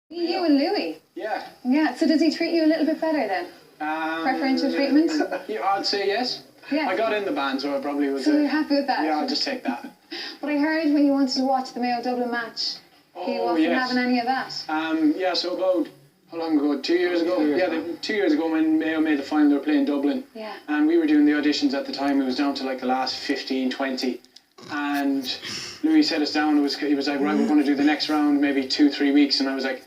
You and Louis. Yeah. Yeah. So does he treat you a little bit better then? Preferential treatment? Yeah, I'd say yes. Yeah. I got in the band, so I probably was. So you're happy with that? Yeah, I'll just take that. But I heard when you wanted to watch the Mayo Dublin match, he wasn't having any of that. Yeah. So about how long ago? 2 years ago. 2 years ago when Mayo made the final, they were playing Dublin. Yeah. And we were doing the auditions at the time. It was down to like the last 15, 20. And Louis set us down. He was like, right, we're going to do the next round, maybe 2-3 weeks. And I was like,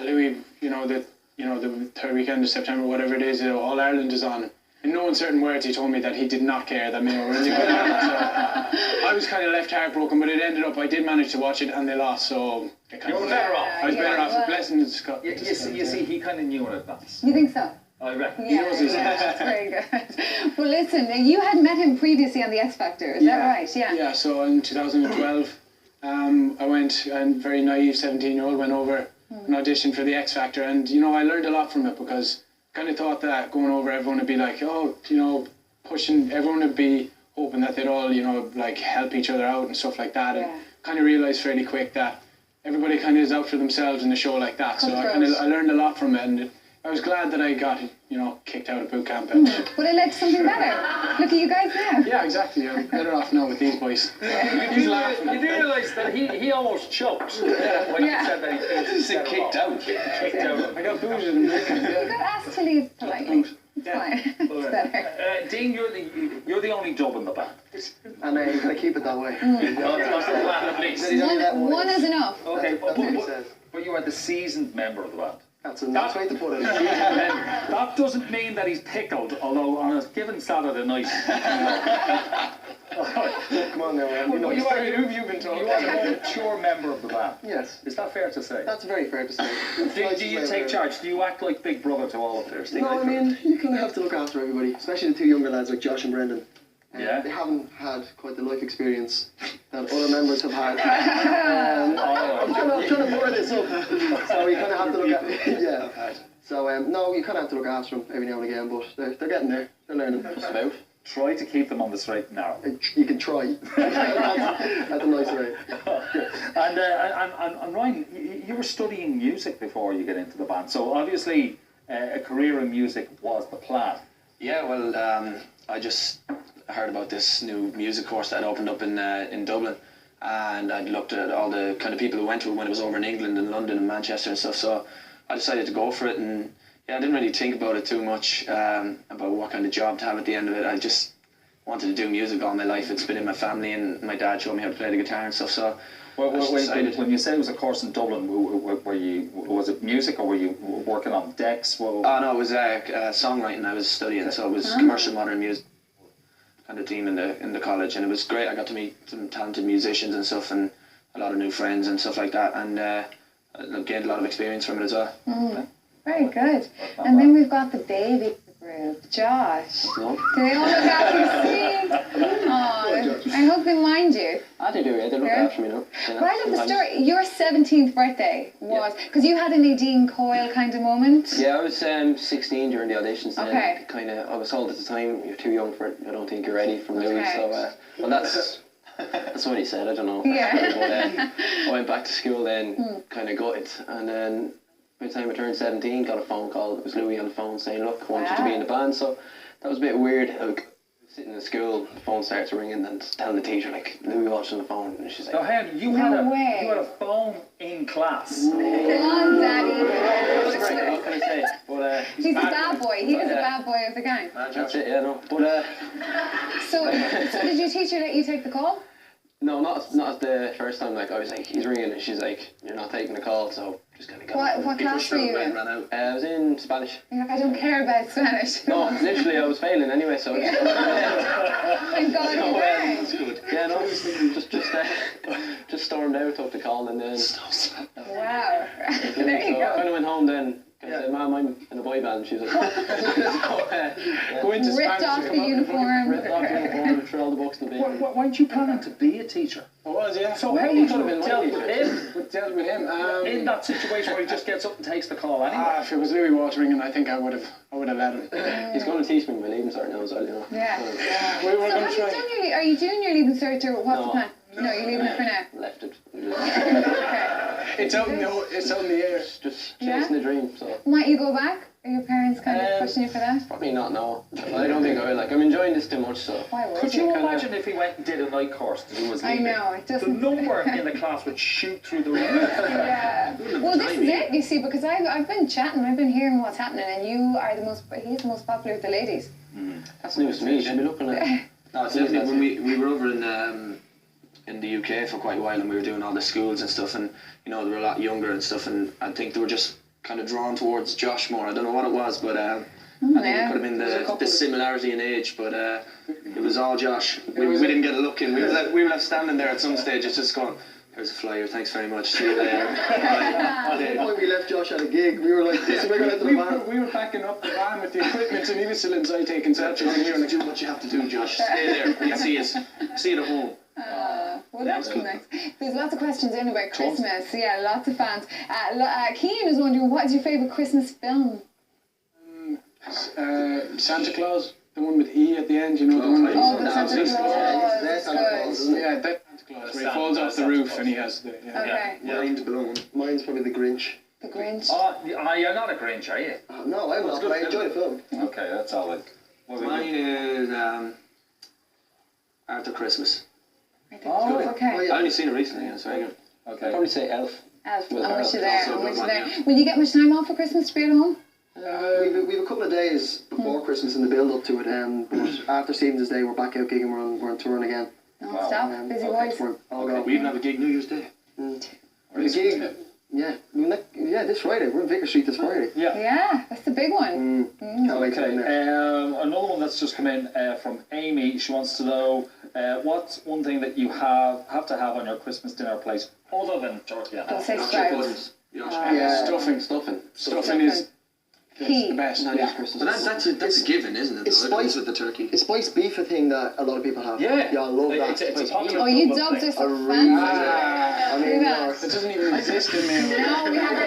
Louis, the third weekend of September, whatever it is, All Ireland is on. In no uncertain words, he told me that he did not care that Mayo were in the All Ireland. So I was kind of left heartbroken, but it ended up, I did manage to watch it, and they lost. So you were better off. I was better off. Well, Blessing is Scott. You see, he kind of knew in advance. You think so? I reckon. Yeah, that's very good. Well, listen, you had met him previously on the X Factor, is that right? Yeah. Yeah, so in 2012, I went, and very naive 17-year-old, went over an audition for the X Factor, and, I learned a lot from it because I kind of thought that going over, everyone would be like, pushing, everyone would be hoping that they'd all, like help each other out and stuff like that, and kind of realised fairly quick that everybody kind of is out for themselves in a show like that, so I learned a lot from it, and I was glad that I got, kicked out of boot camp. And but it led to something better. Look at you guys now. Yeah, exactly. I'm better off now with these boys. He's laughing. You do realise that he almost choked when he said that he said kicked out. Kicked out. I got booted. You got asked to leave politely. It's fine. It's better. Dean, you're the only job in the band. And you've got to keep it that way. That's the plan at least. One is enough. Okay, but you are the seasoned member of the band. That's a nice way to put it. That doesn't mean that he's pickled, although on a given Saturday night. Come on now, man. Who have you been talking You are the more mature member of the band. Yes. Is that fair to say? That's very fair to say. Do you take charge? Do you act like big brother to all of their stakeholders? No, I mean, you kind of have to look after everybody, especially the two younger lads like Josh and Brendan. Yeah. They haven't had quite the life experience that other members have had. I'm trying to pour this up. So you kind of have to look at... Yeah. So, no, you kind of have to look after them every now and again, but they're getting there. They're learning. Just about. Try to keep them on the straight and narrow. You can try. That's a nice way. And Ryan, you were studying music before you get into the band, so obviously a career in music was the plan. Yeah, well, I just heard about this new music course that opened up in Dublin, and I'd looked at all the kind of people who went to it when it was over in England and London and Manchester and stuff, so I decided to go for it, and I didn't really think about it too much, about what kind of job to have at the end of it. I just wanted to do music all my life. It's been in my family, and my dad showed me how to play the guitar and stuff, so when you said it was a course in Dublin, was it music or were you working on decks? Oh no, it was songwriting I was studying, so it was commercial modern music kind of team in the college, and it was great. I got to meet some talented musicians and stuff, and a lot of new friends and stuff like that, and I gained a lot of experience from it as well. Very good. And then we've got the baby group, Josh. No. Do they all look after you? Oh, I hope they mind you. They do, yeah. They look after me, Right at the story, your 17th birthday was, because you had a Nadine Coyle kind of moment. Yeah, I was 16 during the auditions. Okay. I was told at the time, you're too young for it, I don't think you're ready from Louis, so, well that's what he said, I don't know. Yeah. But I went back to school then, kind of got it, and then by the time I turned 17, got a phone call. It was Louis on the phone saying, look, I want you to be in the band, so that was a bit weird. Like, sitting in school, the phone starts ringing, and telling the teacher, like, Louis watched on the phone, and she's like... So you had a phone in class? Come on, Daddy. What can I say? But, he's a bad boy. He is a bad boy of the gang. That's it, yeah, no. But, So did your teacher let you take the call? No, not the first time. Like, I was like, he's ringing, and she's like, you're not taking the call, so just kind of got... What class were you in? Ran out. I was in Spanish. You're like, I don't care about Spanish. No, literally, I was failing anyway, so... Thank God you're there. That's good. Yeah, no, just stormed out, took the call, and then... Wow. There you go. I kind of went home then. I said, Mum, I'm in a boy band. She was like, go into Spanish. Ripped off the uniform. Ripped off the uniform, threw all the books in the bin. Weren't you planning to be a teacher? I was, yeah. So how you could have dealt with him? Dealt with him. In that situation where he just gets up and takes the call anyway? If it was Louis Watering, and I think I would have let him. He's going to teach me my leaving cert now as well, Yeah. We were So going to try. are you doing your leaving cert or what's the plan? No, you're leaving it for now. Left it. Okay. It's out in the air. Just chasing the dream. So Might you go back? Are your parents kind of pushing you for that? probably not now. I don't think I will. Like, I'm enjoying this too much. So Why would Could you? you imagine if he went and did a night course to do his I leaving? know, it The doesn't. number in the class would shoot through the roof. Yeah. Well, this is it, you see, because I've been chatting, I've been hearing what's happening, and he's the most popular with the ladies. that's news to me. You should be looking at. No, it's definitely when we were over in the UK for quite a while, and we were doing all the schools and stuff, and you know they were a lot younger and stuff, and I think they were just kind of drawn towards Josh more. I don't know what it was, but I think it could have been the similarity in age, but it was all Josh. We didn't get a look in. We were left standing there at some stage, it's just going, "Here's a flyer, thanks very much, see you later." At the point we left Josh at a gig, we were like, "This we're going to the van." We were backing up the van with the equipment, and he was still inside taking selfies. And you're like, Do what you have to do, Josh. Stay there. You see us. See it at home. Well, that's nice. There's lots of questions in about Christmas. Yeah, lots of fans. Keane is wondering, what is your favourite Christmas film? Santa Claus, the one with E at the end, you know, the one with Oh, the Santa Claus. That's Santa Claus, isn't it? yeah, that Santa Claus, where he falls off the roof and he has the Okay. Mind blown. Mine's probably The Grinch. The Grinch. Oh, you're not a Grinch, are you? No, I'm not, but I enjoy the film. Okay, that's all right. Mine is After Christmas. Oh, Okay. I only seen it recently, it's very good. Okay. Probably say Elf. Elf. Well, I'm with you Elf there. is also I'm with a you good there. one, yeah. Will you get much time off for Christmas to be at home? We have a couple of days before Christmas in the build up to it, but after Stephen's Day we're back out gigging, we're on touring again. No, stop. Busy boys. I'll go. We even have a gig New Year's Day. The gig, yeah, this Friday. We're in Vicar Street this Friday. Yeah. Yeah, that's the big one. Can't wait to get in there. Another one that's just come in from Amy. She wants to know what's one thing that you have to have on your Christmas dinner plate other than turkey and Don't ham? say Yorkshire sprouts. puddings. Yeah, Stuffing. stuffing. is Key. the best. Not just Christmas. But that's a given, isn't it? It's though? spice with the turkey. Is spiced beef a thing that a lot of people have? Yeah. Yeah, I love that. It's a Spiced popular beef. Oh, you Dublin dubbed thing. us so really fancy. I mean, Yeah. It doesn't even exist in there. No, we have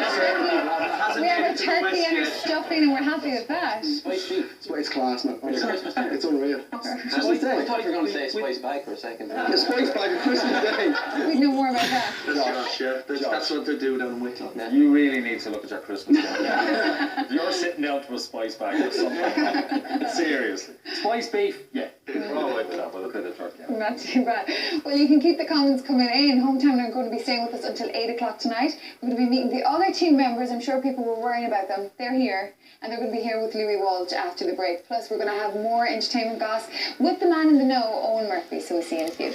a turkey and a stuffing, and we're happy with that. Spiced beef. It's class, man. It's unreal. Christmas Day. thought you were going to say spice bag for a second. A spice bag of Christmas Day. We'd know more about that. Josh, yeah. That's what they do down in Wicklow. Yeah. You really need to look at your Christmas dinner. You're sitting down to a spice bag or something. Seriously. Spice beef? Yeah. We're all right with that, with a bit of turkey. Not too bad. Well, you can keep the comments coming in. HomeTown are going to be staying with us until 8 o'clock tonight. We're going to be meeting the other team members. I'm sure people were worrying about them. They're here, and they're going to be here with Louis Walsh after the break. Plus, we're going to have more entertainment goss with the man in the know, Owen Murphy. So we'll see you in a few.